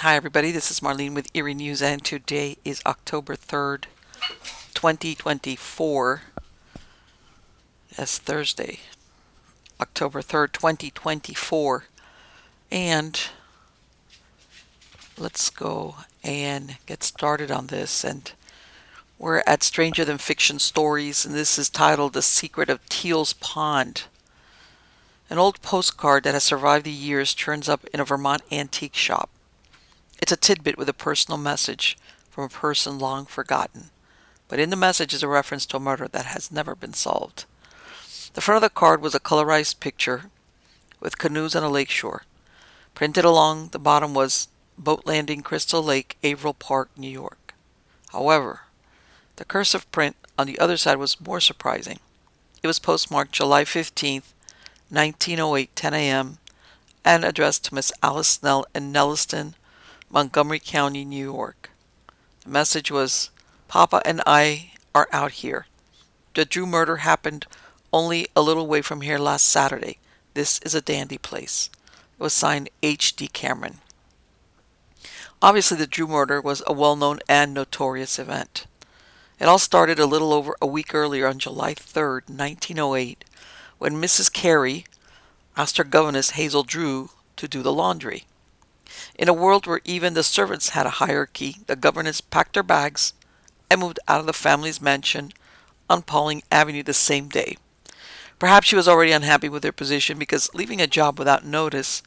Hi everybody, this is Marlene with Eerie News, and today is October 3rd, 2024. Yes, Thursday, October 3rd, 2024. And let's go and get started on this. And we're at Stranger Than Fiction Stories, and this is titled The Secret of Teal's Pond. An old postcard that has survived the years turns up in a Vermont antique shop. It's a tidbit with a personal message from a person long forgotten, but in the message is a reference to a murder that has never been solved. The front of the card was a colorized picture with canoes on a lakeshore. Printed along the bottom was Boat Landing, Crystal Lake, Averill Park, New York. However, the cursive print on the other side was more surprising. It was postmarked July 15th, 1908, 10 a.m., and addressed to Miss Alice Snell in Nelliston, Montgomery County, New York. The message was, "Papa and I are out here. The Drew murder happened only a little way from here last Saturday. This is a dandy place." It was signed H.D. Cameron. Obviously, the Drew murder was a well-known and notorious event. It all started a little over a week earlier on July 3rd, 1908, when Mrs. Carey asked her governess, Hazel Drew, to do the laundry. In a world where even the servants had a hierarchy, the governess packed her bags and moved out of the family's mansion on Pauling Avenue the same day. Perhaps she was already unhappy with her position, because leaving a job without notice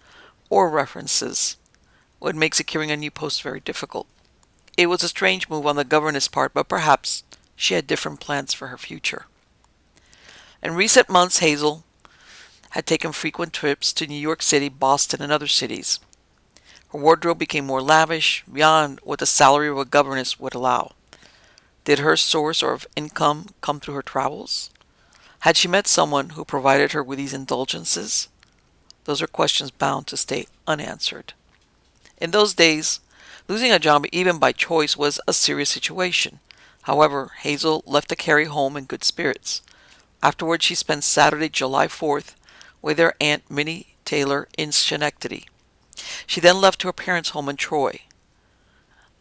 or references would make securing a new post very difficult. It was a strange move on the governess' part, but perhaps she had different plans for her future. In recent months, Hazel had taken frequent trips to New York City, Boston, and other cities. Her wardrobe became more lavish, beyond what the salary of a governess would allow. Did her source of income come through her travels? Had she met someone who provided her with these indulgences? Those are questions bound to stay unanswered. In those days, losing a job even by choice was a serious situation. However, Hazel left the Carey home in good spirits. Afterwards, she spent Saturday, July 4th, with her Aunt Minnie Taylor in Schenectady. She then left to her parents' home in Troy.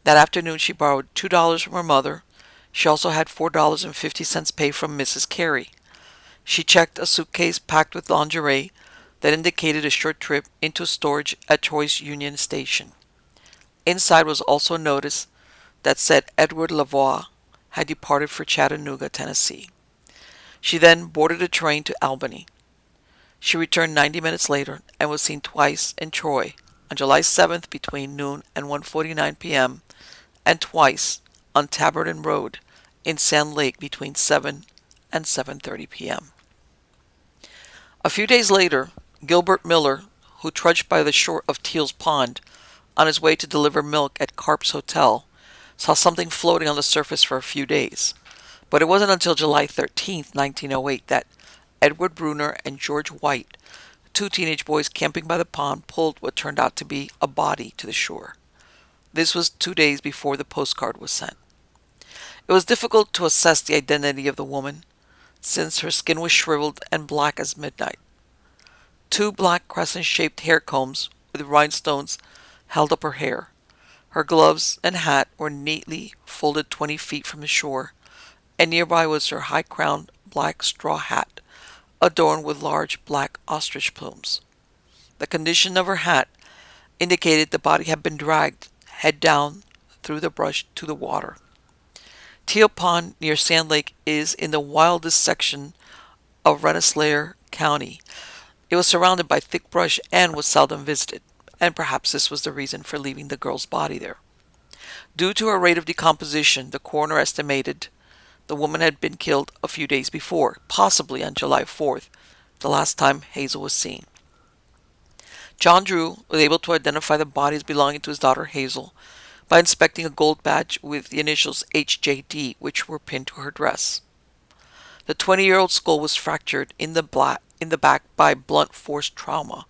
That afternoon, she borrowed $2 from her mother. She also had $4.50 paid from Mrs. Carey. She checked a suitcase packed with lingerie that indicated a short trip into storage at Troy's Union Station. Inside was also a notice that said Edward Lavoie had departed for Chattanooga, Tennessee. She then boarded a train to Albany. She returned 90 minutes later and was seen twice in Troy, on July 7th between noon and 1:49 p.m., and twice on Taberton Road in Sand Lake between 7 and 7:30 p.m. A few days later, Gilbert Miller, who trudged by the shore of Teal's Pond on his way to deliver milk at Carp's Hotel, saw something floating on the surface for a few days. But it wasn't until July 13th, 1908, that Edward Bruner and George White, two teenage boys camping by the pond, pulled what turned out to be a body to the shore. This was 2 days before the postcard was sent. It was difficult to assess the identity of the woman, since her skin was shriveled and black as midnight. 2 black crescent-shaped hair combs with rhinestones held up her hair. Her gloves and hat were neatly folded 20 feet from the shore, and nearby was her high-crowned black straw hat, adorned with large black ostrich plumes. The condition of her hat indicated the body had been dragged head down through the brush to the water. Teal Pond near Sand Lake is in the wildest section of Rensselaer County. It was surrounded by thick brush and was seldom visited, and perhaps this was the reason for leaving the girl's body there. Due to her rate of decomposition, the coroner estimated the woman had been killed a few days before, possibly on July 4th, the last time Hazel was seen. John Drew was able to identify the bodies belonging to his daughter Hazel by inspecting a gold badge with the initials HJD, which were pinned to her dress. The 20-year-old skull was fractured in the back by blunt force trauma,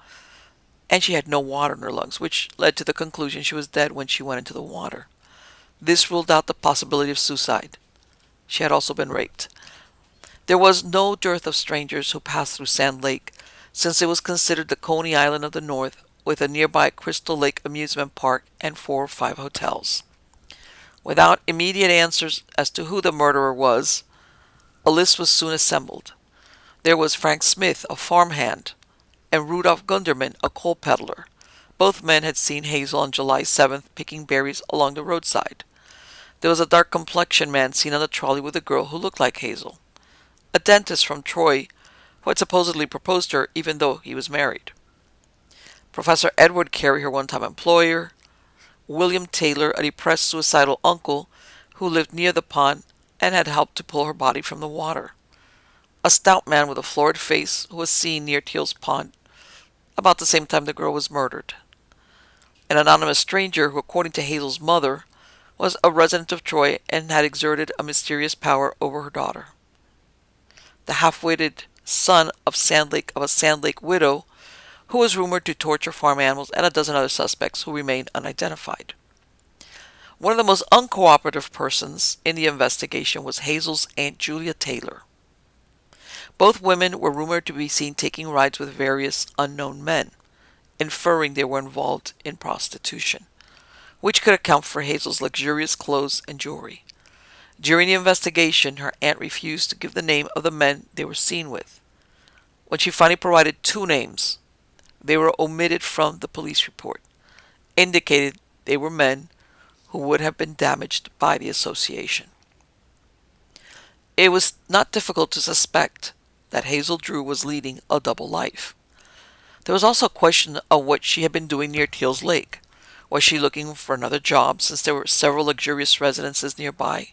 and she had no water in her lungs, which led to the conclusion she was dead when she went into the water. This ruled out the possibility of suicide. She had also been raped. There was no dearth of strangers who passed through Sand Lake, since it was considered the Coney Island of the North, with a nearby Crystal Lake amusement park and 4 or 5 hotels. Without immediate answers as to who the murderer was, a list was soon assembled. There was Frank Smith, a farmhand, and Rudolph Gunderman, a coal peddler. Both men had seen Hazel on July 7th picking berries along the roadside. There was a dark-complexioned man seen on the trolley with a girl who looked like Hazel. A dentist from Troy who had supposedly proposed to her even though he was married. Professor Edward Carey, her one-time employer. William Taylor, a depressed suicidal uncle who lived near the pond and had helped to pull her body from the water. A stout man with a florid face who was seen near Teal's pond about the same time the girl was murdered. An anonymous stranger who, according to Hazel's mother, was a resident of Troy and had exerted a mysterious power over her daughter. The half-witted son of a Sand Lake widow who was rumored to torture farm animals, and a dozen other suspects who remain unidentified. One of the most uncooperative persons in the investigation was Hazel's Aunt Julia Taylor. Both women were rumored to be seen taking rides with various unknown men, inferring they were involved in prostitution, which could account for Hazel's luxurious clothes and jewelry. During the investigation, her aunt refused to give the name of the men they were seen with. When she finally provided 2 names, they were omitted from the police report, indicated they were men who would have been damaged by the association. It was not difficult to suspect that Hazel Drew was leading a double life. There was also a question of what she had been doing near Teal's Lake. Was she looking for another job since there were several luxurious residences nearby?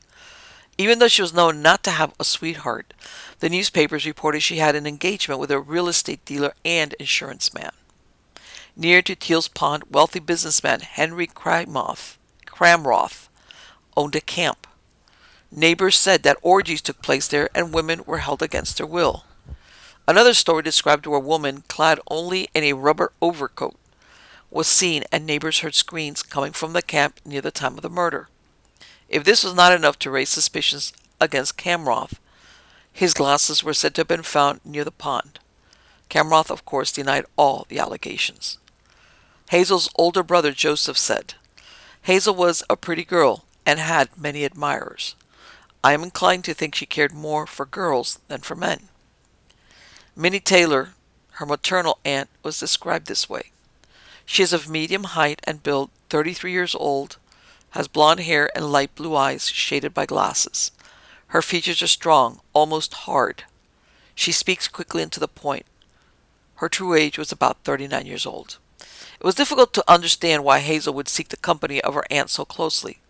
Even though she was known not to have a sweetheart, the newspapers reported she had an engagement with a real estate dealer and insurance man. Near to Teal's Pond, wealthy businessman Henry Cramroth owned a camp. Neighbors said that orgies took place there and women were held against their will. Another story described where a woman, clad only in a rubber overcoat, was seen and neighbors heard screams coming from the camp near the time of the murder. If this was not enough to raise suspicions against Cramroth, his glasses were said to have been found near the pond. Cramroth, of course, denied all the allegations. Hazel's older brother Joseph said, Hazel was a pretty girl and had many admirers. I am inclined to think she cared more for girls than for men. Minnie Taylor, her maternal aunt, was described this way. She is of medium height and build, 33 years old, has blonde hair and light blue eyes shaded by glasses. Her features are strong, almost hard. She speaks quickly and to the point. Her true age was about 39 years old. It was difficult to understand why Hazel would seek the company of her aunt so closely.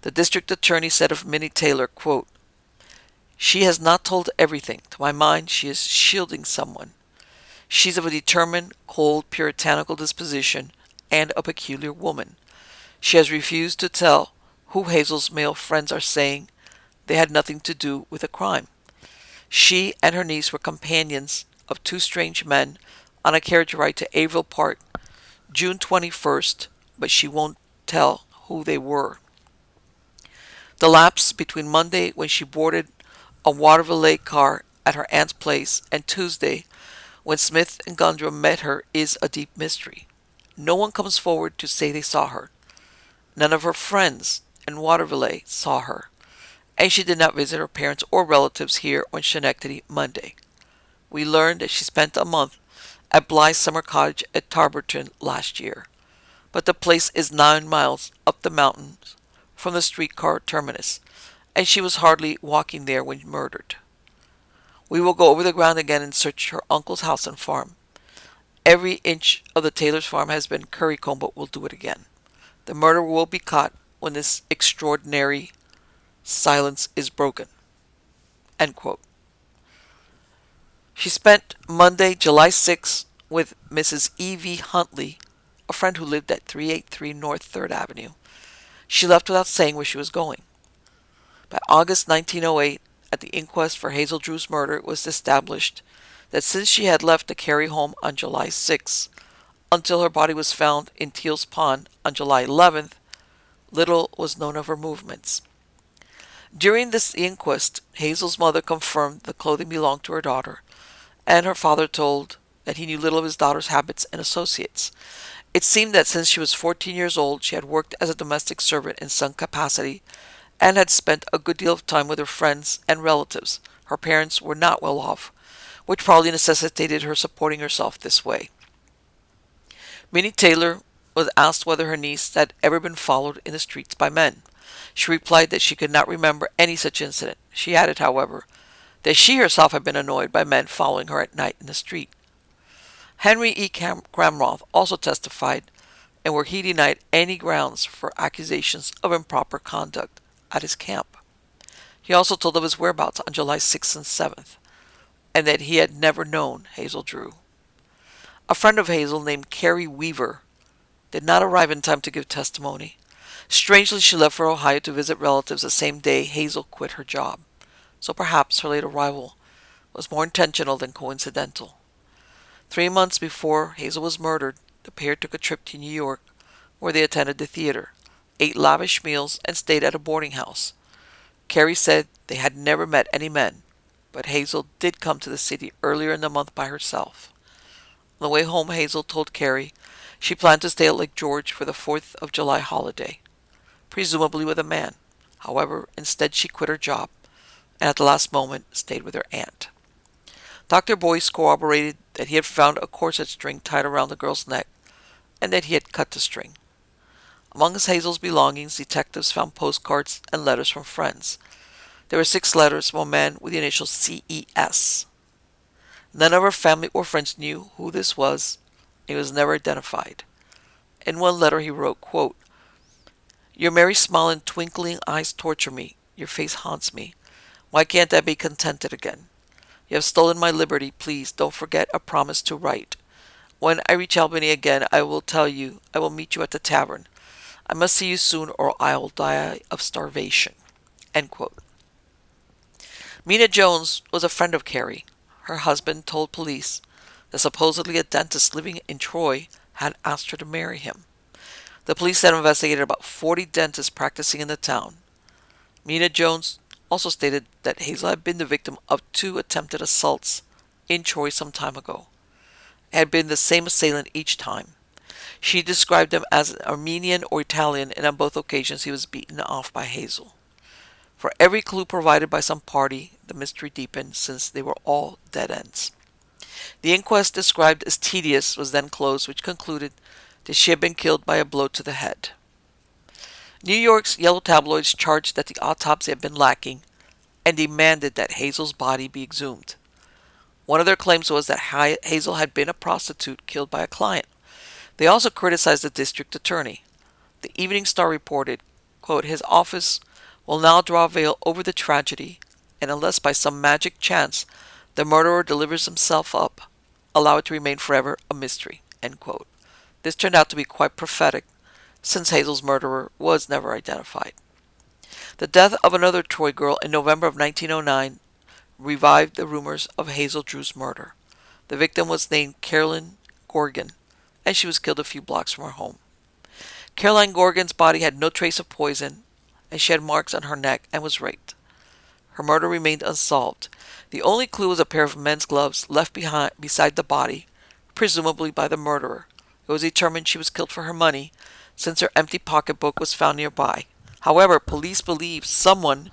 The district attorney said of Minnie Taylor, quote, She has not told everything. To my mind, she is shielding someone. She's of a determined, cold, puritanical disposition and a peculiar woman. She has refused to tell who Hazel's male friends are saying they had nothing to do with the crime. She and her niece were companions of 2 strange men on a carriage ride to Averill Park, June 21st, but she won't tell who they were. The lapse between Monday, when she boarded a Waterville Lake car at her aunt's place, and Tuesday, when Smith and Gundrum met her, is a deep mystery. No one comes forward to say they saw her. None of her friends in Waterville saw her, and she did not visit her parents or relatives here on Schenectady Monday. We learned that she spent a month at Bly's summer cottage at Tarberton last year, but the place is 9 miles up the mountains from the streetcar terminus, and she was hardly walking there when murdered. We will go over the ground again and search her uncle's house and farm. Every inch of the Taylor's farm has been currycombed, but we'll do it again. The murderer will be caught when this extraordinary silence is broken. End quote. She spent Monday, July 6th, with Mrs. E.V. Huntley, a friend who lived at 383 North 3rd Avenue. She left without saying where she was going. By August 1908, at the inquest for Hazel Drew's murder, it was established that since she had left the Carey home on July 6th until her body was found in Teal's Pond on July 11th, little was known of her movements. During this inquest, Hazel's mother confirmed the clothing belonged to her daughter, and her father told that he knew little of his daughter's habits and associates. It seemed that since she was 14 years old, she had worked as a domestic servant in some capacity and had spent a good deal of time with her friends and relatives. Her parents were not well off, which probably necessitated her supporting herself this way. Minnie Taylor was asked whether her niece had ever been followed in the streets by men. She replied that she could not remember any such incident. She added, however, that she herself had been annoyed by men following her at night in the street. Henry E. Cramroth also testified, and where he denied any grounds for accusations of improper conduct at his camp. He also told of his whereabouts on July 6th and 7th, and that he had never known Hazel Drew. A friend of Hazel named Carrie Weaver did not arrive in time to give testimony. Strangely, she left for Ohio to visit relatives the same day Hazel quit her job, so perhaps her late arrival was more intentional than coincidental. 3 months before Hazel was murdered, the pair took a trip to New York, where they attended the theater, ate lavish meals, and stayed at a boarding house. Carrie said they had never met any men, but Hazel did come to the city earlier in the month by herself. On the way home, Hazel told Carrie she planned to stay at Lake George for the 4th of July holiday, presumably with a man. However, instead she quit her job, and at the last moment stayed with her aunt. Dr. Boyce corroborated that he had found a corset string tied around the girl's neck, and that he had cut the string. Among Hazel's belongings, detectives found postcards and letters from friends. There were 6 letters from a man with the initials CES. None of her family or friends knew who this was. He was never identified. In one letter he wrote, quote, "Your merry smile and twinkling eyes torture me. Your face haunts me. Why can't I be contented again? You have stolen my liberty. Please don't forget a promise to write. When I reach Albany again, I will tell you I will meet you at the tavern. I must see you soon or I'll die of starvation." End quote. Mina Jones was a friend of Carrie. Her husband told police that supposedly a dentist living in Troy had asked her to marry him. The police had investigated about 40 dentists practicing in the town. Mina Jones also stated that Hazel had been the victim of 2 attempted assaults in Troy some time ago. It had been the same assailant each time. She described him as an Armenian or Italian, and on both occasions he was beaten off by Hazel. For every clue provided by some party, the mystery deepened, since they were all dead ends. The inquest, described as tedious, was then closed, which concluded that she had been killed by a blow to the head. New York's yellow tabloids charged that the autopsy had been lacking and demanded that Hazel's body be exhumed. One of their claims was that Hazel had been a prostitute killed by a client. They also criticized the district attorney. The Evening Star reported, quote, "His office will now draw a veil over the tragedy, and unless by some magic chance the murderer delivers himself up, allow it to remain forever a mystery." End quote. This turned out to be quite prophetic, since Hazel's murderer was never identified. The death of another Troy girl in November of 1909 revived the rumors of Hazel Drew's murder. The victim was named Caroline Gorgon, and she was killed a few blocks from her home. Caroline Gorgon's body had no trace of poison, and she had marks on her neck and was raped. Her murder remained unsolved. The only clue was a pair of men's gloves left beside the body, presumably by the murderer. It was determined she was killed for her money, since her empty pocketbook was found nearby. However, police believe someone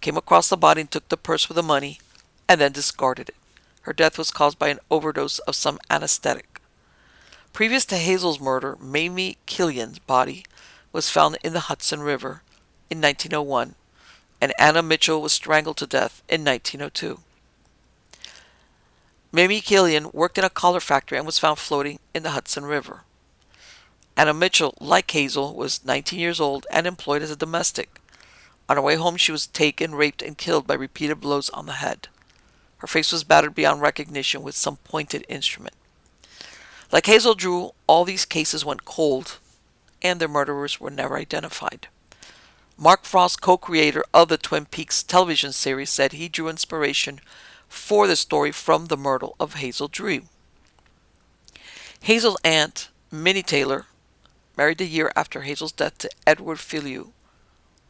came across the body and took the purse with the money, and then discarded it. Her death was caused by an overdose of some anesthetic. Previous to Hazel's murder, Mamie Killian's body was found in the Hudson River in 1901, and Anna Mitchell was strangled to death in 1902. Mamie Killian worked in a collar factory and was found floating in the Hudson River. Anna Mitchell, like Hazel, was 19 years old and employed as a domestic. On her way home, she was taken, raped, and killed by repeated blows on the head. Her face was battered beyond recognition with some pointed instrument. Like Hazel Drew, all these cases went cold, and their murderers were never identified. Mark Frost, co-creator of the Twin Peaks television series, said he drew inspiration for the story from the murder of Hazel Drew. Hazel's aunt, Minnie Taylor, married a year after Hazel's death to Edward Filiu,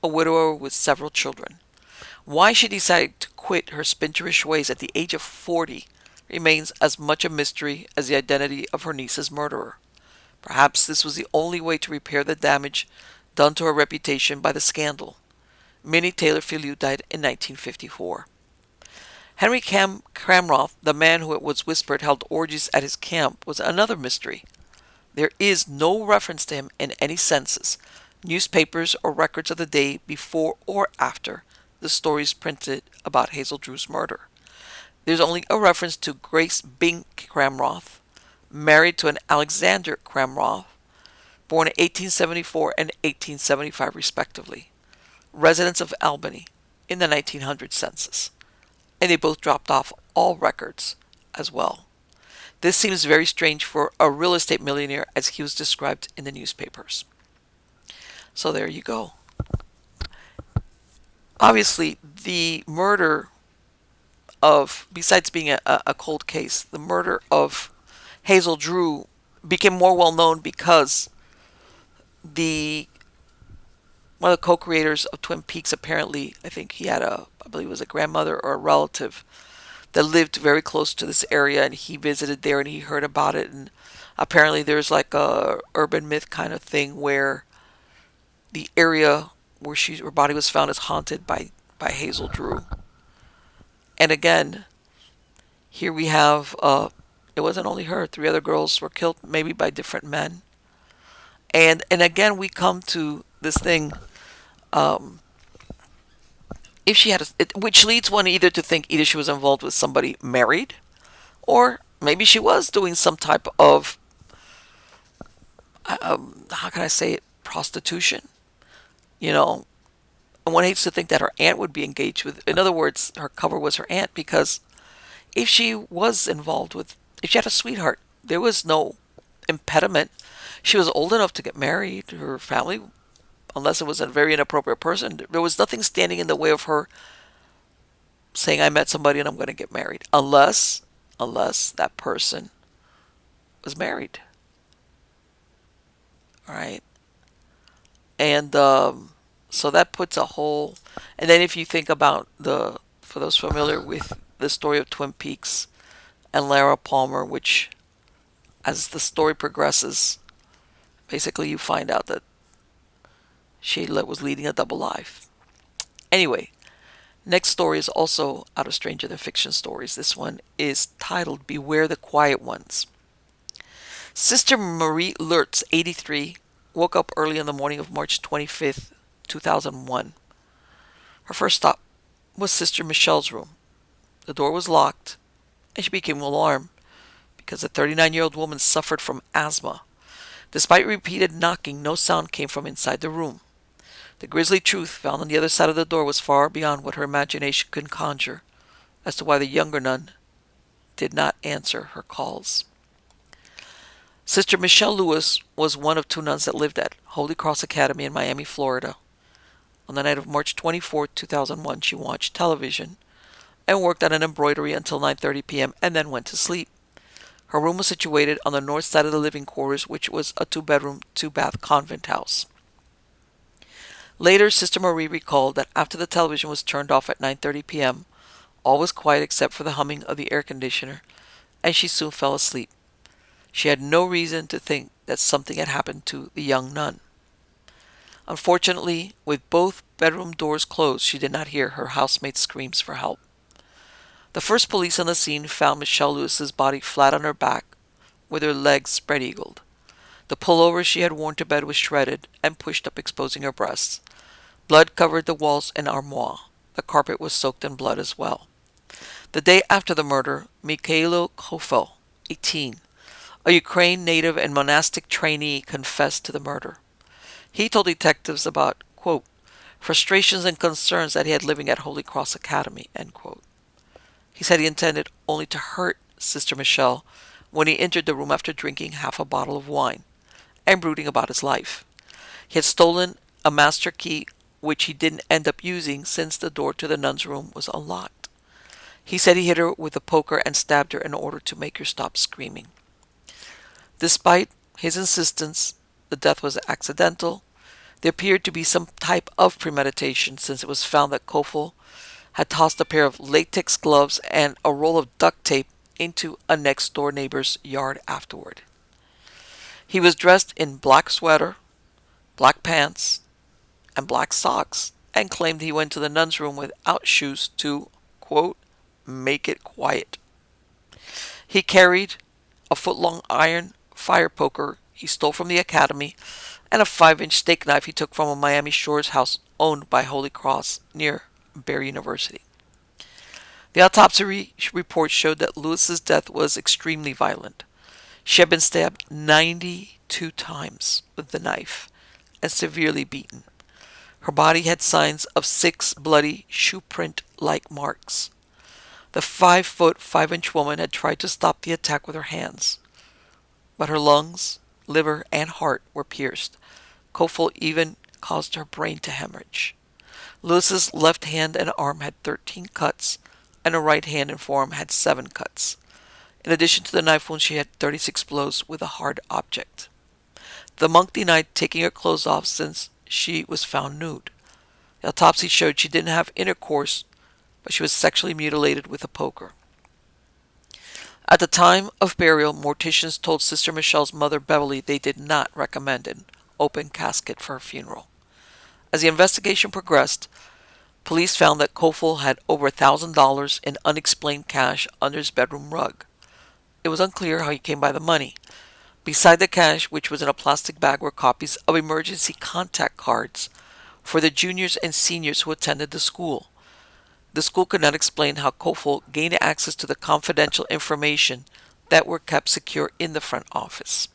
a widower with several children. Why she decided to quit her spinterish ways at the age of 40 remains as much a mystery as the identity of her niece's murderer. Perhaps this was the only way to repair the damage done to her reputation by the scandal. Minnie Taylor Fillew died in 1954. Henry Cramroth, the man who it was whispered held orgies at his camp, was another mystery. There is no reference to him in any census, newspapers, or records of the day before or after the stories printed about Hazel Drew's murder. There's only a reference to Grace Bink Cramroth, married to an Alexander Cramroth, born in 1874 and 1875 respectively, residents of Albany in the 1900 census, and they both dropped off all records as well. This seems very strange for a real estate millionaire as he was described in the newspapers. So there you go. Obviously, the murder of, besides being a cold case, the murder of Hazel Drew became more well known because the one of the co-creators of Twin Peaks, apparently, I think he had I believe it was a grandmother or a relative that lived very close to this area, and he visited there and he heard about it. And apparently there's like a urban myth kind of thing where the area where her body was found is haunted by Hazel Drew. And again, here we have it wasn't only her, three other girls were killed, maybe by different men. And again, we come to this thing, if she had which leads one either to think either she was involved with somebody married, or maybe she was doing some type of how can I say it, prostitution. You know, and one hates to think that her aunt would be engaged with. In other words, her cover was her aunt, because if she was involved with, if she had a sweetheart, there was no impediment. She was old enough to get married. Her family, unless it was a very inappropriate person, there was nothing standing in the way of her saying, I met somebody and I'm going to get married. Unless that person was married. All right. And so that puts a whole, and then if you think about for those familiar with the story of Twin Peaks and Lara Palmer, which as the story progresses, basically you find out that she was leading a double life. Anyway, next story is also out of Stranger Than Fiction stories. This one is titled Beware the Quiet Ones. Sister Marie Lertz, 83, woke up early on the morning of March 25th, 2001. Her first stop was Sister Michelle's room. The door was locked, and she became alarmed because the 39-year-old woman suffered from asthma. Despite repeated knocking, no sound came from inside the room. The grisly truth found on the other side of the door was far beyond what her imagination could conjure as to why the younger nun did not answer her calls. Sister Michelle Lewis was one of two nuns that lived at Holy Cross Academy in Miami, Florida. On the night of March 24, 2001, she watched television and worked on an embroidery until 9:30 p.m. and then went to sleep. Her room was situated on the north side of the living quarters, which was a 2-bedroom, 2-bath convent house. Later, Sister Marie recalled that after the television was turned off at 9:30 p.m., all was quiet except for the humming of the air conditioner, and she soon fell asleep. She had no reason to think that something had happened to the young nun. Unfortunately, with both bedroom doors closed, she did not hear her housemate's screams for help. The first police on the scene found Michelle Lewis's body flat on her back, with her legs spread-eagled. The pullover she had worn to bed was shredded and pushed up, exposing her breasts. Blood covered the walls and armoire. The carpet was soaked in blood as well. The day after the murder, Mikhailo Kofel, 18, a Ukraine native and monastic trainee, confessed to the murder. He told detectives about, quote, frustrations and concerns that he had living at Holy Cross Academy, end quote. He said he intended only to hurt Sister Michelle when he entered the room after drinking half a bottle of wine and brooding about his life. He had stolen a master key, which he didn't end up using since the door to the nun's room was unlocked. He said he hit her with a poker and stabbed her in order to make her stop screaming. Despite his insistence the death was accidental, there appeared to be some type of premeditation, since it was found that Kofel had tossed a pair of latex gloves and a roll of duct tape into a next-door neighbor's yard afterward. He was dressed in black sweater, black pants, and black socks, and claimed he went to the nun's room without shoes to, quote, make it quiet. He carried a foot-long iron fire poker he stole from the academy and a 5-inch steak knife he took from a Miami Shores house owned by Holy Cross near Barry University. The autopsy report showed that Lewis's death was extremely violent. She had been stabbed 92 times with the knife and severely beaten. Her body had signs of 6 bloody shoe print-like marks. The 5-foot, 5-inch woman had tried to stop the attack with her hands, but her lungs, liver, and heart were pierced. Kofel even caused her brain to hemorrhage. Lewis's left hand and arm had 13 cuts, and her right hand and forearm had 7 cuts. In addition to the knife wound, she had 36 blows with a hard object. The monk denied taking her clothes off since she was found nude. The autopsy showed she didn't have intercourse, but she was sexually mutilated with a poker. At the time of burial, morticians told Sister Michelle's mother, Beverly, they did not recommend an open casket for her funeral. As the investigation progressed, police found that Kofel had over $1,000 in unexplained cash under his bedroom rug. It was unclear how he came by the money. Beside the cash, which was in a plastic bag, were copies of emergency contact cards for the juniors and seniors who attended the school. The school could not explain how Kofel gained access to the confidential information that were kept secure in the front office.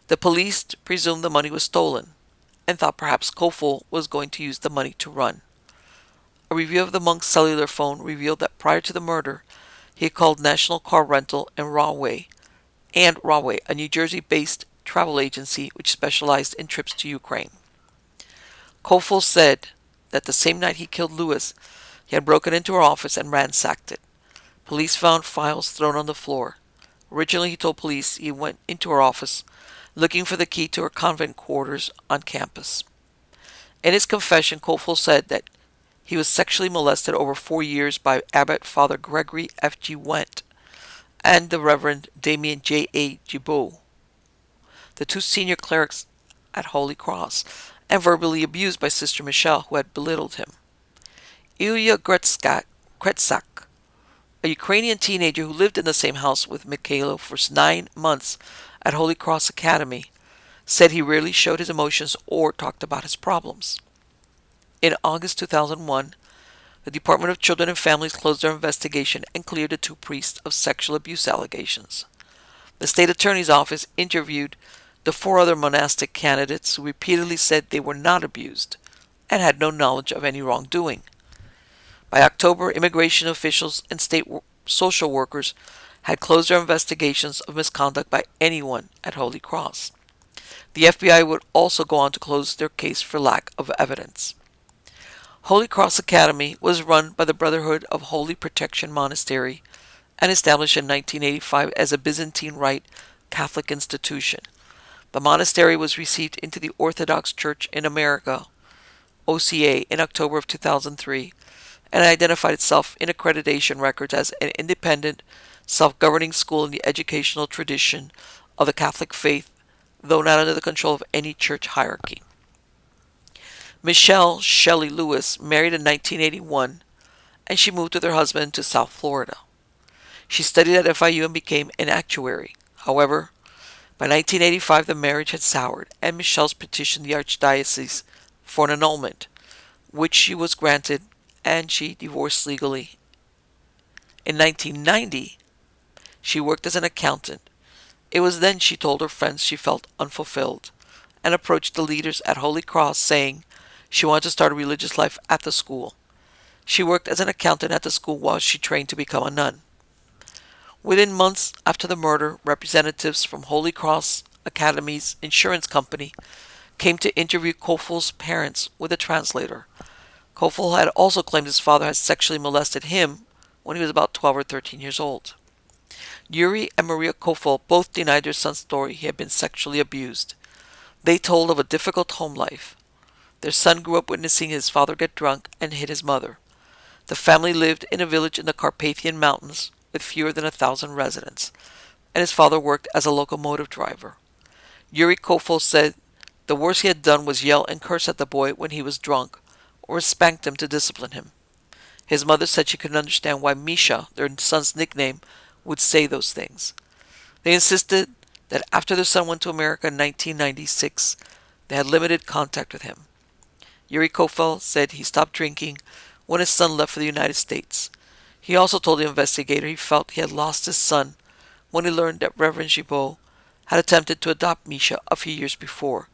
The police presumed the money was stolen and thought perhaps Kofel was going to use the money to run. A review of the monk's cellular phone revealed that prior to the murder, he had called National Car Rental and Rahway, a New Jersey-based travel agency which specialized in trips to Ukraine. Kofel said that the same night he killed Lewis, he had broken into her office and ransacked it. Police found files thrown on the floor. Originally, he told police he went into her office looking for the key to her convent quarters on campus. In his confession, Kofel said that he was sexually molested over 4 years by Abbot Father Gregory F.G. Went and the Reverend Damien J.A. Gibault, the 2 senior clerics at Holy Cross, and verbally abused by Sister Michelle, who had belittled him. Ilya Kretsak, a Ukrainian teenager who lived in the same house with Mikhailo for 9 months at Holy Cross Academy, said he rarely showed his emotions or talked about his problems. In August 2001, the Department of Children and Families closed their investigation and cleared the 2 priests of sexual abuse allegations. The state attorney's office interviewed the 4 other monastic candidates who repeatedly said they were not abused and had no knowledge of any wrongdoing. By October, immigration officials and state social workers had closed their investigations of misconduct by anyone at Holy Cross. The FBI would also go on to close their case for lack of evidence. Holy Cross Academy was run by the Brotherhood of Holy Protection Monastery and established in 1985 as a Byzantine Rite Catholic institution. The monastery was received into the Orthodox Church in America, OCA, in October of 2003, and identified itself in accreditation records as an independent, self-governing school in the educational tradition of the Catholic faith, though not under the control of any church hierarchy. Michelle Shelley Lewis married in 1981, and she moved with her husband to South Florida. She studied at FIU and became an actuary. However, by 1985 the marriage had soured, and Michelle's petitioned the Archdiocese for an annulment, which she was granted, and she divorced legally. In 1990, she worked as an accountant. It was then she told her friends she felt unfulfilled and approached the leaders at Holy Cross saying she wanted to start a religious life at the school. She worked as an accountant at the school while she trained to become a nun. Within months after the murder, representatives from Holy Cross Academy's insurance company came to interview Kofel's parents with a translator. Kofel had also claimed his father had sexually molested him when he was about 12 or 13 years old. Eerie and Maria Kofel both denied their son's story he had been sexually abused. They told of a difficult home life. Their son grew up witnessing his father get drunk and hit his mother. The family lived in a village in the Carpathian Mountains with fewer than 1,000 residents, and his father worked as a locomotive driver. Yuri Kofol said the worst he had done was yell and curse at the boy when he was drunk, or spanked him to discipline him. His mother said she couldn't understand why Misha, their son's nickname, would say those things. They insisted that after their son went to America in 1996, they had limited contact with him. Yuri Kofel said he stopped drinking when his son left for the United States. He also told the investigator he felt he had lost his son when he learned that Reverend Gibault had attempted to adopt Misha a few years before.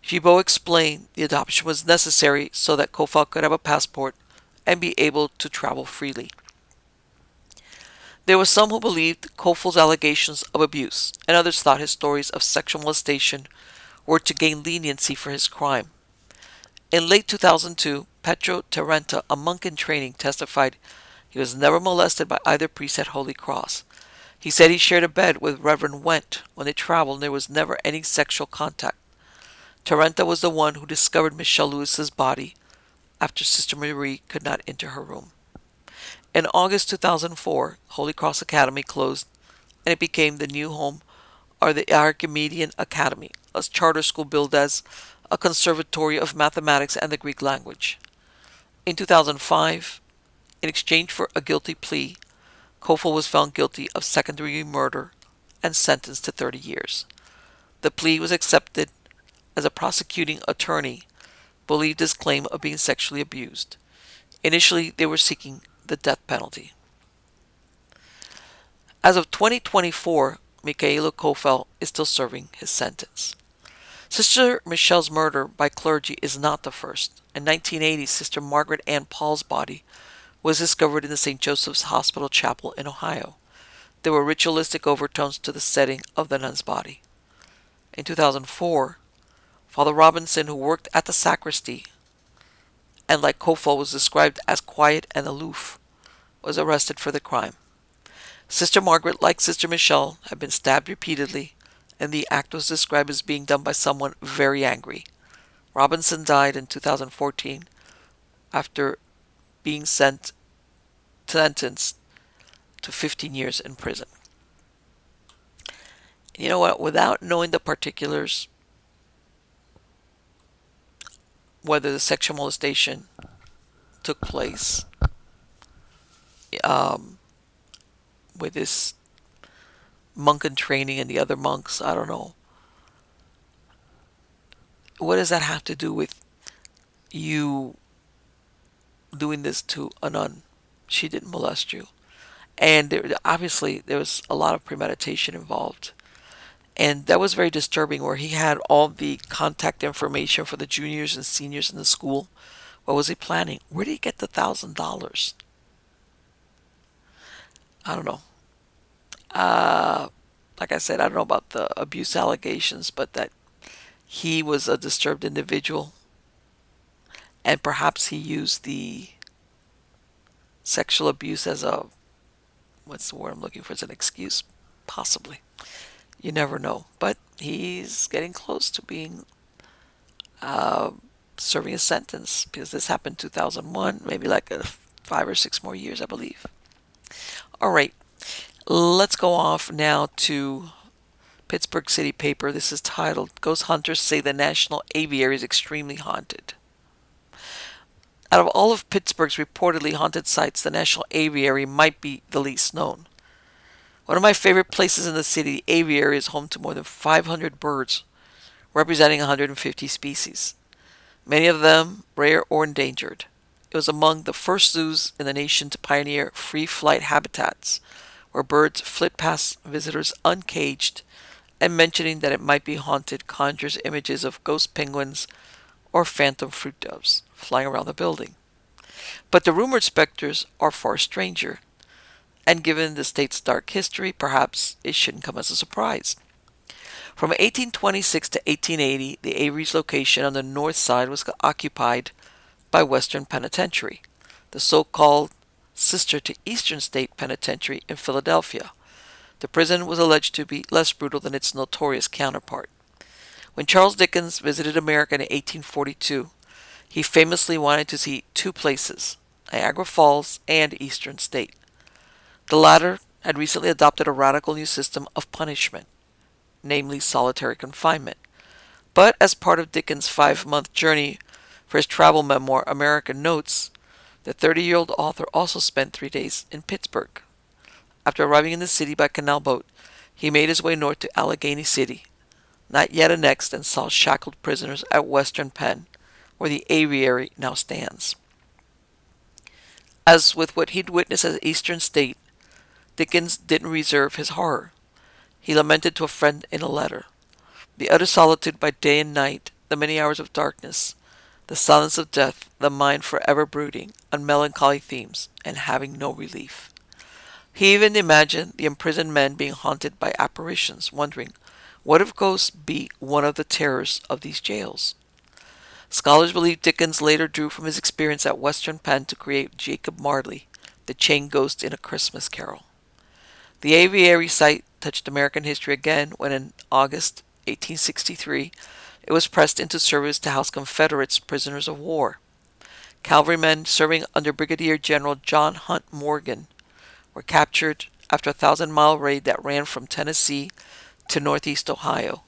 Gibault explained the adoption was necessary so that Kofel could have a passport and be able to travel freely. There were some who believed Kofel's allegations of abuse, and others thought his stories of sexual molestation were to gain leniency for his crime. In late 2002, Petro Terenta, a monk in training, testified he was never molested by either priest at Holy Cross. He said he shared a bed with Reverend Wendt when they traveled and there was never any sexual contact. Terenta was the one who discovered Michelle Lewis's body after Sister Marie could not enter her room. In August 2004, Holy Cross Academy closed and it became the new home of the Archimedean Academy, a charter school billed as a conservatory of mathematics and the Greek language. In 2005, in exchange for a guilty plea, Kofel was found guilty of second-degree murder and sentenced to 30 years. The plea was accepted as a prosecuting attorney believed his claim of being sexually abused. Initially, they were seeking the death penalty. As of 2024, Mikhailo Kofel is still serving his sentence. Sister Michelle's murder by clergy is not the first. In 1980, Sister Margaret Ann Paul's body was discovered in the St. Joseph's Hospital Chapel in Ohio. There were ritualistic overtones to the setting of the nun's body. In 2004, Father Robinson, who worked at the sacristy and like Kofel was described as quiet and aloof, was arrested for the crime. Sister Margaret, like Sister Michelle, had been stabbed repeatedly, and the act was described as being done by someone very angry. Robinson died in 2014 after being sentenced to 15 years in prison. You know what? Without knowing the particulars, whether the sexual molestation took place with this monk in training and the other monks, I don't know. What does that have to do with you doing this to a nun? She didn't molest you. And obviously there was a lot of premeditation involved. And that was very disturbing where he had all the contact information for the juniors and seniors in the school. What was he planning? Where did he get the $1,000? I don't know. Like I said, I don't know about the abuse allegations, but that he was a disturbed individual. And perhaps he used the sexual abuse as a, what's the word I'm looking for? As an excuse. Possibly. You never know. But he's getting close to being serving a sentence because this happened in 2001, maybe like 5 or 6 more years, I believe. All right. Let's go off now to Pittsburgh City Paper. This is titled, Ghost Hunters Say the National Aviary is Extremely Haunted. Out of all of Pittsburgh's reportedly haunted sites, the National Aviary might be the least known. One of my favorite places in the city, the aviary is home to more than 500 birds, representing 150 species, many of them rare or endangered. It was among the first zoos in the nation to pioneer free flight habitats, where birds flit past visitors uncaged, and mentioning that it might be haunted conjures images of ghost penguins or phantom fruit doves flying around the building. But the rumored specters are far stranger, and given the state's dark history, perhaps it shouldn't come as a surprise. From 1826 to 1880, the Aviary's location on the north side was occupied by Western Penitentiary, the so-called sister to Eastern State Penitentiary in Philadelphia. The prison was alleged to be less brutal than its notorious counterpart. When Charles Dickens visited America in 1842, he famously wanted to see 2 places, Niagara Falls and Eastern State. The latter had recently adopted a radical new system of punishment. namely solitary confinement. But as part of Dickens' 5-month journey for his travel memoir, American Notes, the 30-year-old author also spent 3 days in Pittsburgh. After arriving in the city by canal boat, he made his way north to Allegheny City, not yet annexed, and saw shackled prisoners at Western Penn, where the Aviary now stands. As with what he'd witnessed at Eastern State, Dickens didn't reserve his horror. He lamented to a friend in a letter, "The utter solitude by day and night, the many hours of darkness, the silence of death, the mind forever brooding on melancholy themes, and having no relief." He even imagined the imprisoned men being haunted by apparitions, wondering, what if ghosts be one of the terrors of these jails? Scholars believe Dickens later drew from his experience at Western Penn to create Jacob Marley, the chained ghost in A Christmas Carol. The Aviary site touched American history again when in August 1863 it was pressed into service to house Confederate prisoners of war. Cavalrymen serving under Brigadier General John Hunt Morgan were captured after a 1,000-mile raid that ran from Tennessee to northeast Ohio.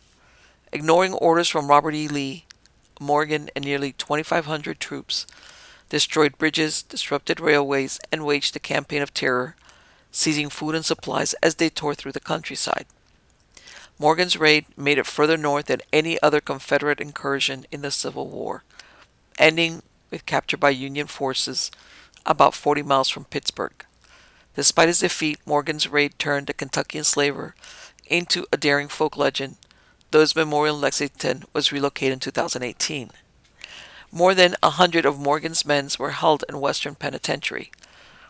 Ignoring orders from Robert E. Lee, Morgan and nearly 2,500 troops destroyed bridges, disrupted railways, and waged a campaign of terror, seizing food and supplies as they tore through the countryside. Morgan's raid made it further north than any other Confederate incursion in the Civil War, ending with capture by Union forces about 40 miles from Pittsburgh. Despite his defeat, Morgan's raid turned a Kentucky enslaver into a daring folk legend, though his memorial in Lexington was relocated in 2018. More than 100 of Morgan's men were held in Western Penitentiary,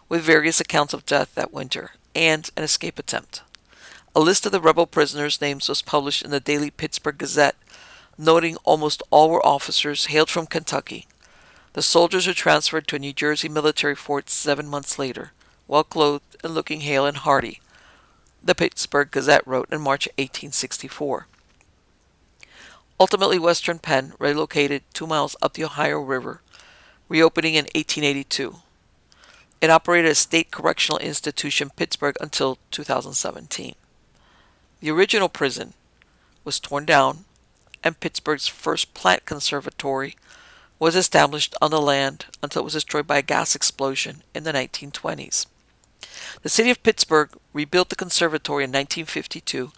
with various accounts of death that winter and an escape attempt. A list of the rebel prisoners' names was published in the Daily Pittsburgh Gazette, noting almost all were officers hailed from Kentucky. The soldiers were transferred to a New Jersey military fort 7 months later, well-clothed and looking hale and hearty, the Pittsburgh Gazette wrote in March 1864. Ultimately, Western Penn relocated 2 miles up the Ohio River, reopening in 1882. It operated as State Correctional Institution Pittsburgh until 2017. The original prison was torn down, and Pittsburgh's first plant conservatory was established on the land until it was destroyed by a gas explosion in the 1920s. The city of Pittsburgh rebuilt the conservatory in 1952,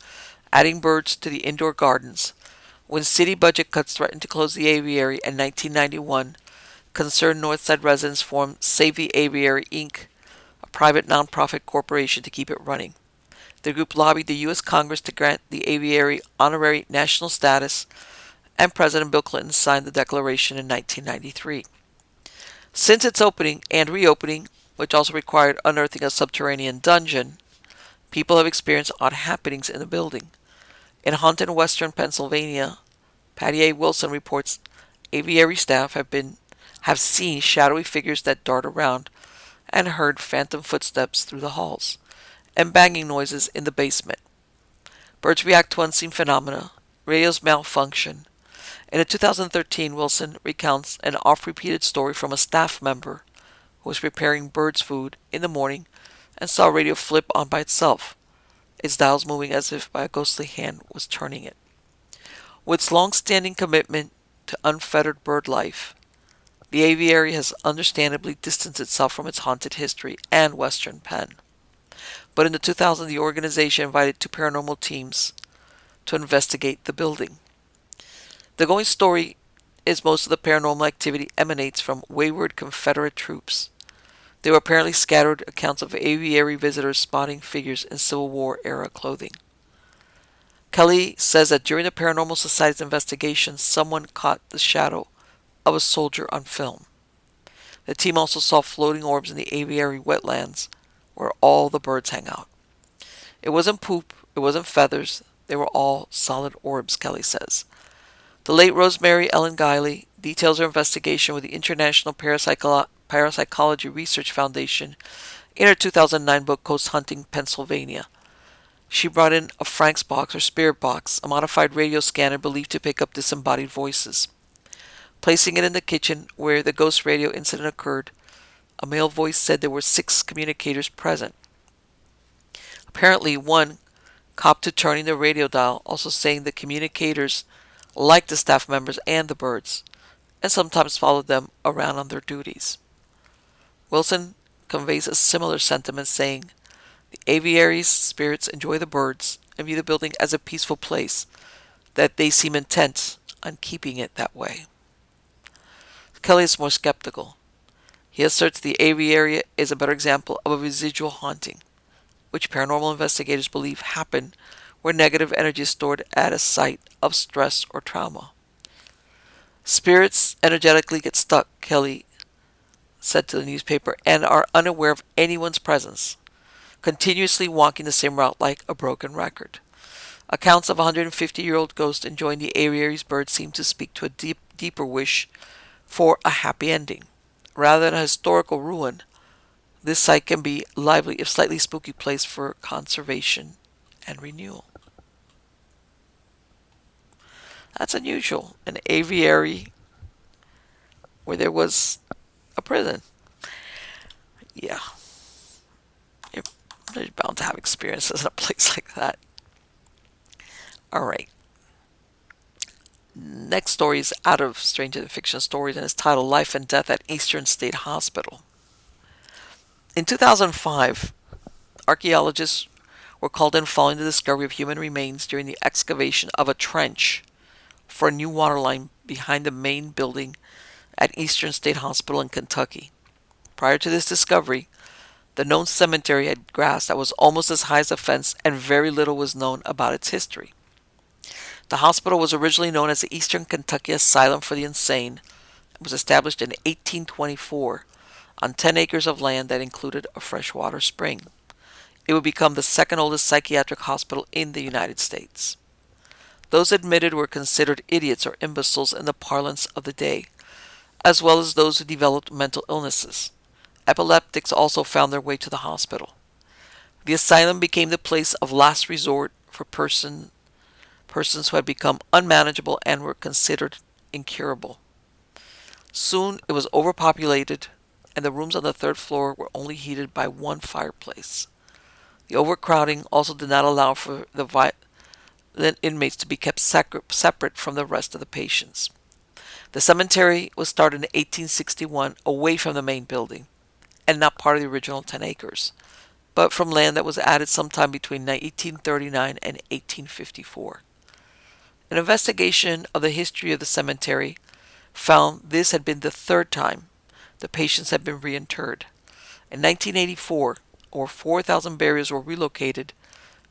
adding birds to the indoor gardens. When city budget cuts threatened to close the aviary in 1991, concerned Northside residents formed Save the Aviary, Inc., a private nonprofit corporation to keep it running. The group lobbied the U.S. Congress to grant the aviary honorary national status, and President Bill Clinton signed the declaration in 1993. Since its opening and reopening, which also required unearthing a subterranean dungeon, people have experienced odd happenings in the building. In haunted Western Pennsylvania, Patty A. Wilson reports aviary staff have seen shadowy figures that dart around and heard phantom footsteps through the halls and banging noises in the basement. Birds react to unseen phenomena, radios malfunction. In a 2013, Wilson recounts an oft-repeated story from a staff member who was preparing birds' food in the morning and saw a radio flip on by itself, its dials moving as if by a ghostly hand was turning it. With its long-standing commitment to unfettered bird life, the aviary has understandably distanced itself from its haunted history and Western Penn. But in the 2000s, the organization invited 2 paranormal teams to investigate the building. The going story is most of the paranormal activity emanates from wayward Confederate troops. There were apparently scattered accounts of aviary visitors spotting figures in Civil War-era clothing. Kelly says that during the Paranormal Society's investigation, someone caught the shadow of a soldier on film. The team also saw floating orbs in the aviary wetlands, where all the birds hang out. It wasn't poop, it wasn't feathers, they were all solid orbs, Kelly says. The late Rosemary Ellen Guiley details her investigation with the International Parapsychology Research Foundation in her 2009 book, Ghost Hunting Pennsylvania. She brought in a Frank's box or spirit box, a modified radio scanner believed to pick up disembodied voices. Placing it in the kitchen where the ghost radio incident occurred, a male voice said there were 6 communicators present. Apparently, one cop to turning the radio dial, also saying the communicators liked the staff members and the birds, and sometimes followed them around on their duties. Wilson conveys a similar sentiment, saying, the aviary's spirits enjoy the birds and view the building as a peaceful place, that they seem intent on keeping it that way. Kelly is more skeptical. He asserts the aviary is a better example of a residual haunting, which paranormal investigators believe happen where negative energy is stored at a site of stress or trauma. Spirits energetically get stuck, Kelly said to the newspaper, and are unaware of anyone's presence, continuously walking the same route like a broken record. Accounts of a 150-year-old ghost enjoying the aviary's birds seem to speak to a deeper wish for a happy ending. Rather than a historical ruin, this site can be a lively, if slightly spooky place for conservation and renewal. That's unusual. An aviary where there was a prison. Yeah. You're bound to have experiences in a place like that. Alright. Next story is out of Stranger Than Fiction Stories and is titled Life and Death at Eastern State Hospital. In 2005, archaeologists were called in following the discovery of human remains during the excavation of a trench for a new water line behind the main building at Eastern State Hospital in Kentucky. Prior to this discovery, the known cemetery had grass that was almost as high as a fence, and very little was known about its history. The hospital was originally known as the Eastern Kentucky Asylum for the Insane. It was established in 1824 on 10 acres of land that included a freshwater spring. It would become the second oldest psychiatric hospital in the United States. Those admitted were considered idiots or imbeciles in the parlance of the day, as well as those who developed mental illnesses. Epileptics also found their way to the hospital. The asylum became the place of last resort for persons who had become unmanageable and were considered incurable. Soon it was overpopulated, and the rooms on the third floor were only heated by one fireplace. The overcrowding also did not allow for the inmates to be kept separate from the rest of the patients. The cemetery was started in 1861 away from the main building, and not part of the original 10 acres, but from land that was added sometime between 1839 and 1854. An investigation of the history of the cemetery found this had been the third time the patients had been reinterred. In 1984, over 4,000 burials were relocated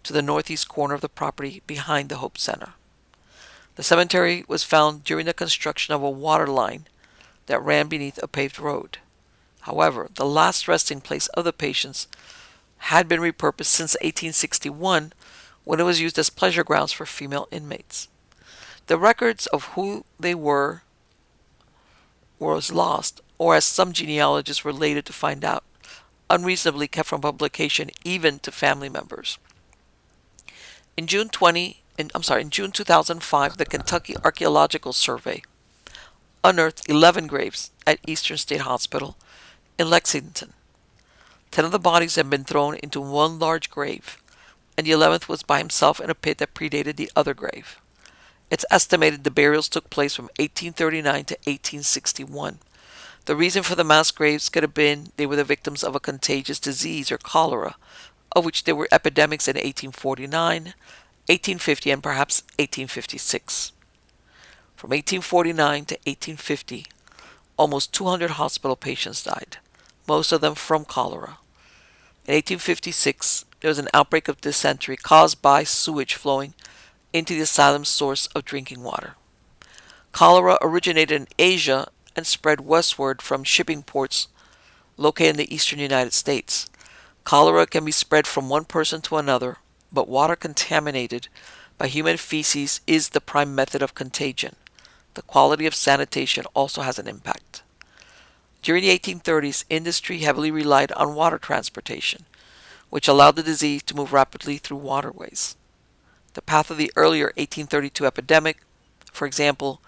to the northeast corner of the property behind the Hope Center. The cemetery was found during the construction of a water line that ran beneath a paved road. However, the last resting place of the patients had been repurposed since 1861, when it was used as pleasure grounds for female inmates. The records of who they were was lost, or as some genealogists were later to find out, unreasonably kept from publication even to family members. In June 2005, the Kentucky Archaeological Survey unearthed 11 graves at Eastern State Hospital in Lexington. 10 of the bodies had been thrown into one large grave, and the 11th was by himself in a pit that predated the other grave. It's estimated the burials took place from 1839 to 1861. The reason for the mass graves could have been they were the victims of a contagious disease or cholera, of which there were epidemics in 1849, 1850, and perhaps 1856. From 1849 to 1850, almost 200 hospital patients died, most of them from cholera. In 1856, there was an outbreak of dysentery caused by sewage flowing into the asylum's source of drinking water. Cholera originated in Asia and spread westward from shipping ports located in the eastern United States. Cholera can be spread from one person to another, but water contaminated by human feces is the prime method of contagion. The quality of sanitation also has an impact. During the 1830s, industry heavily relied on water transportation, which allowed the disease to move rapidly through waterways. The path of the earlier 1832 epidemic, for example,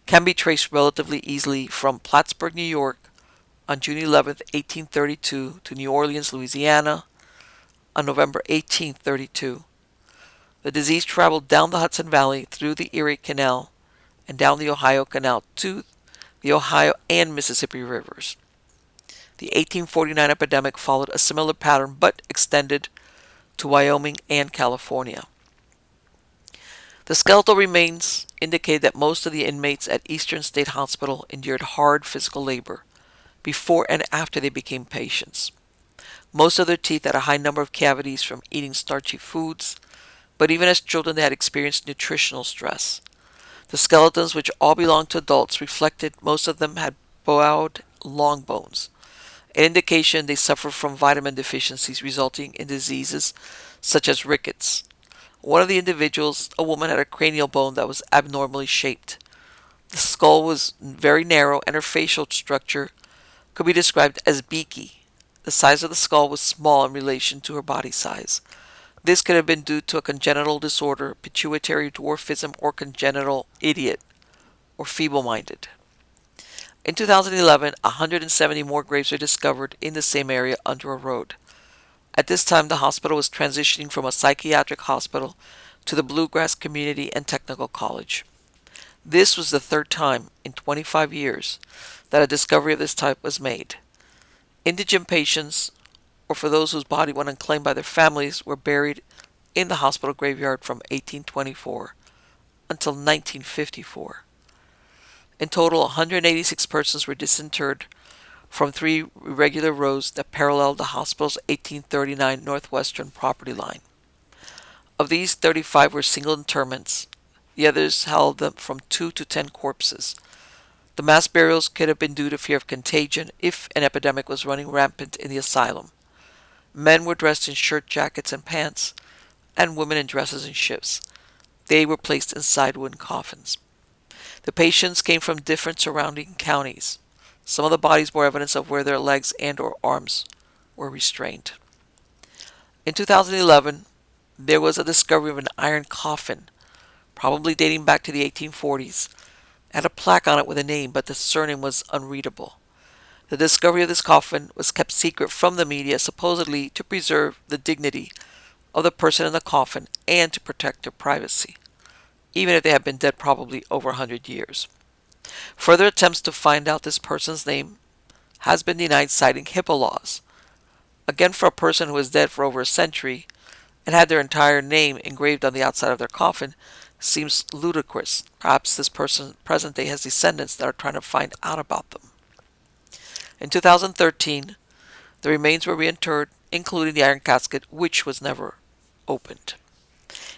can be traced relatively easily from Plattsburgh, New York, on June 11, 1832, to New Orleans, Louisiana, on November 18, 32, The disease traveled down the Hudson Valley through the Erie Canal and down the Ohio Canal to the Ohio and Mississippi rivers. The 1849 epidemic followed a similar pattern but extended to Wyoming and California. The skeletal remains indicate that most of the inmates at Eastern State Hospital endured hard physical labor before and after they became patients. Most of their teeth had a high number of cavities from eating starchy foods, but even as children they had experienced nutritional stress. The skeletons, which all belonged to adults, reflected most of them had bowed long bones, an indication they suffered from vitamin deficiencies resulting in diseases such as rickets. One of the individuals, a woman, had a cranial bone that was abnormally shaped. The skull was very narrow and her facial structure could be described as beaky. The size of the skull was small in relation to her body size. This could have been due to a congenital disorder, pituitary dwarfism, or congenital idiot, or feeble-minded. In 2011, 170 more graves were discovered in the same area under a road. At this time, the hospital was transitioning from a psychiatric hospital to the Bluegrass Community and Technical College. This was the third time in 25 years that a discovery of this type was made. Indigent patients, or for those whose body went unclaimed by their families, were buried in the hospital graveyard from 1824 until 1954. In total, 186 persons were disinterred from 3 irregular rows that paralleled the hospital's 1839 northwestern property line. Of these, 35 were single interments. The others held them from 2 to 10 corpses. The mass burials could have been due to fear of contagion if an epidemic was running rampant in the asylum. Men were dressed in shirt jackets and pants, and women in dresses and shifts. They were placed inside wooden coffins. The patients came from different surrounding counties. Some of the bodies bore evidence of where their legs and or arms were restrained. In 2011, there was a discovery of an iron coffin, probably dating back to the 1840s. It had a plaque on it with a name, but the surname was unreadable. The discovery of this coffin was kept secret from the media, supposedly to preserve the dignity of the person in the coffin and to protect their privacy, even if they had been dead probably over 100 years. Further attempts to find out this person's name has been denied, citing HIPAA laws. Again, for a person who was dead for over a century and had their entire name engraved on the outside of their coffin seems ludicrous. Perhaps this person present day has descendants that are trying to find out about them. In 2013, the remains were reinterred, including the iron casket, which was never opened.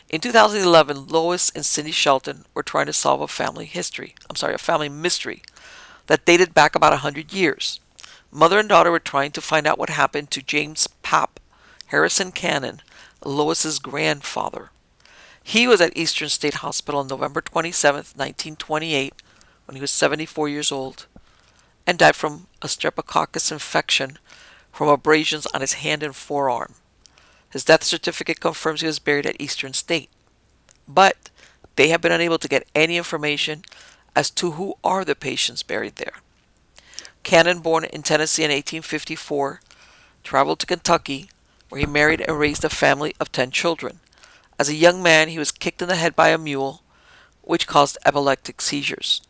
In 2011, Lois and Cindy Shelton were trying to solve a family mystery that dated back about 100 years. Mother and daughter were trying to find out what happened to James Pap Harrison Cannon, Lois's grandfather. He was at Eastern State Hospital on November 27, 1928, when he was 74 years old, and died from a streptococcus infection from abrasions on his hand and forearm. His death certificate confirms he was buried at Eastern State, but they have been unable to get any information as to who are the patients buried there. Cannon, born in Tennessee in 1854, traveled to Kentucky, where he married and raised a family of 10 children. As a young man, he was kicked in the head by a mule, which caused epileptic seizures.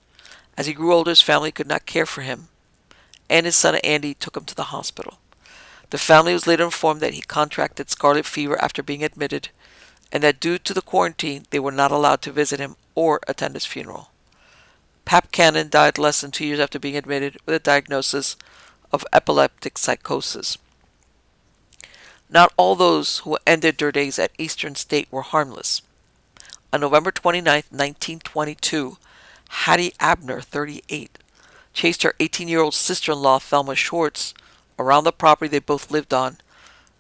As he grew older, his family could not care for him, and his son Andy took him to the hospital. The family was later informed that he contracted scarlet fever after being admitted, and that due to the quarantine, they were not allowed to visit him or attend his funeral. Pap Cannon died less than 2 years after being admitted with a diagnosis of epileptic psychosis. Not all those who ended their days at Eastern State were harmless. On November 29, 1922, Hattie Abner, 38, chased her 18-year-old sister-in-law, Thelma Schwartz, around the property they both lived on,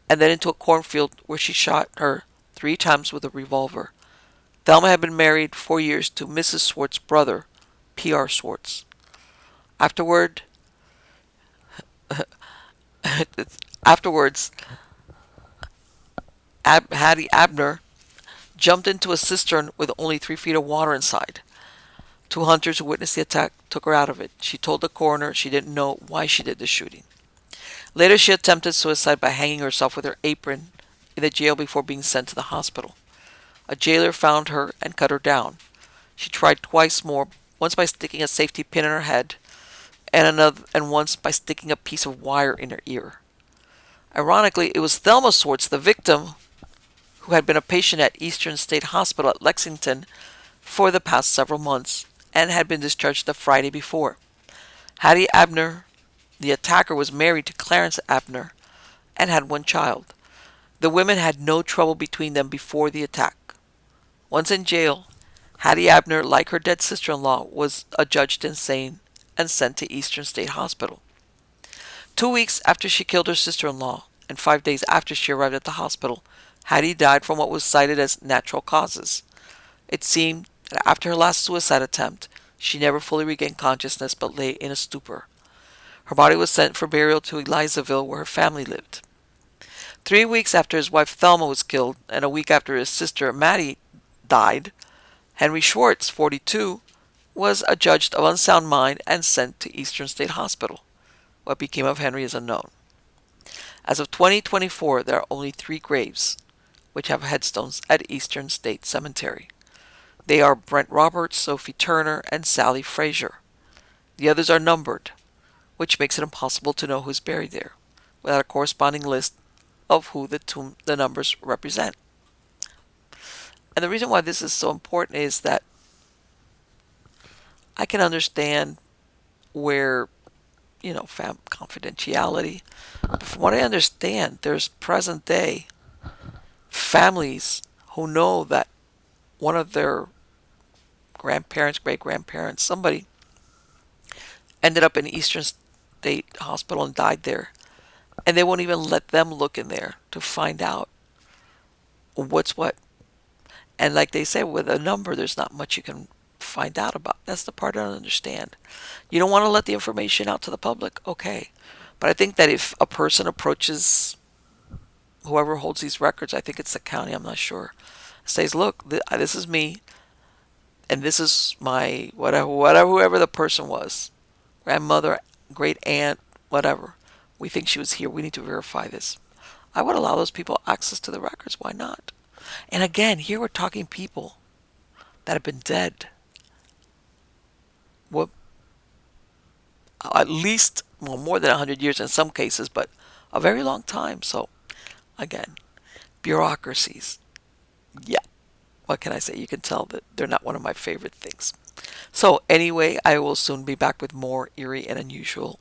and then into a cornfield where she shot her 3 times with a revolver. Thelma had been married 4 years to Mrs. Schwartz's brother, P.R. Schwartz. Afterwards, Hattie Abner jumped into a cistern with only 3 feet of water inside. 2 hunters who witnessed the attack took her out of it. She told the coroner she didn't know why she did the shooting. Later, she attempted suicide by hanging herself with her apron in the jail before being sent to the hospital. A jailer found her and cut her down. She tried twice more, once by sticking a safety pin in her head, and once by sticking a piece of wire in her ear. Ironically, it was Thelma Swartz, the victim, who had been a patient at Eastern State Hospital at Lexington for the past several months and had been discharged the Friday before. Hattie Abner, the attacker, was married to Clarence Abner and had one child. The women had no trouble between them before the attack. Once in jail, Hattie Abner, like her dead sister-in-law, was adjudged insane and sent to Eastern State Hospital. 2 weeks after she killed her sister-in-law, and 5 days after she arrived at the hospital, Hattie died from what was cited as natural causes. It seemed that after her last suicide attempt, she never fully regained consciousness but lay in a stupor. Her body was sent for burial to Elizaville, where her family lived. 3 weeks after his wife Thelma was killed, and a week after his sister Maddie died, Henry Schwartz, 42, was adjudged of unsound mind and sent to Eastern State Hospital. What became of Henry is unknown. As of 2024, there are only 3 graves, which have headstones at Eastern State Cemetery. They are Brent Roberts, Sophie Turner, and Sally Frazier. The others are numbered, which makes it impossible to know who's buried there, without a corresponding list of who the numbers represent. And the reason why this is so important is that I can understand where, confidentiality. But from what I understand, there's present day families who know that one of their grandparents, great grandparents, somebody ended up in Eastern State Hospital and died there. And they won't even let them look in there to find out what's what. And like they say, with a number, there's not much you can find out about. That's the part I don't understand. You don't want to let the information out to the public, okay. But I think that if a person approaches whoever holds these records, I think it's the county, I'm not sure, says, look, this is me, and this is my whatever, whoever the person was, grandmother, great aunt, whatever. We think she was here. We need to verify this. I would allow those people access to the records. Why not? And again, here we're talking people that have been dead. Well, at least, more than 100 years in some cases, but a very long time. So, again, bureaucracies. Yeah, what can I say? You can tell that they're not one of my favorite things. So, anyway, I will soon be back with more eerie and unusual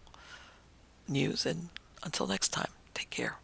news. And until next time, take care.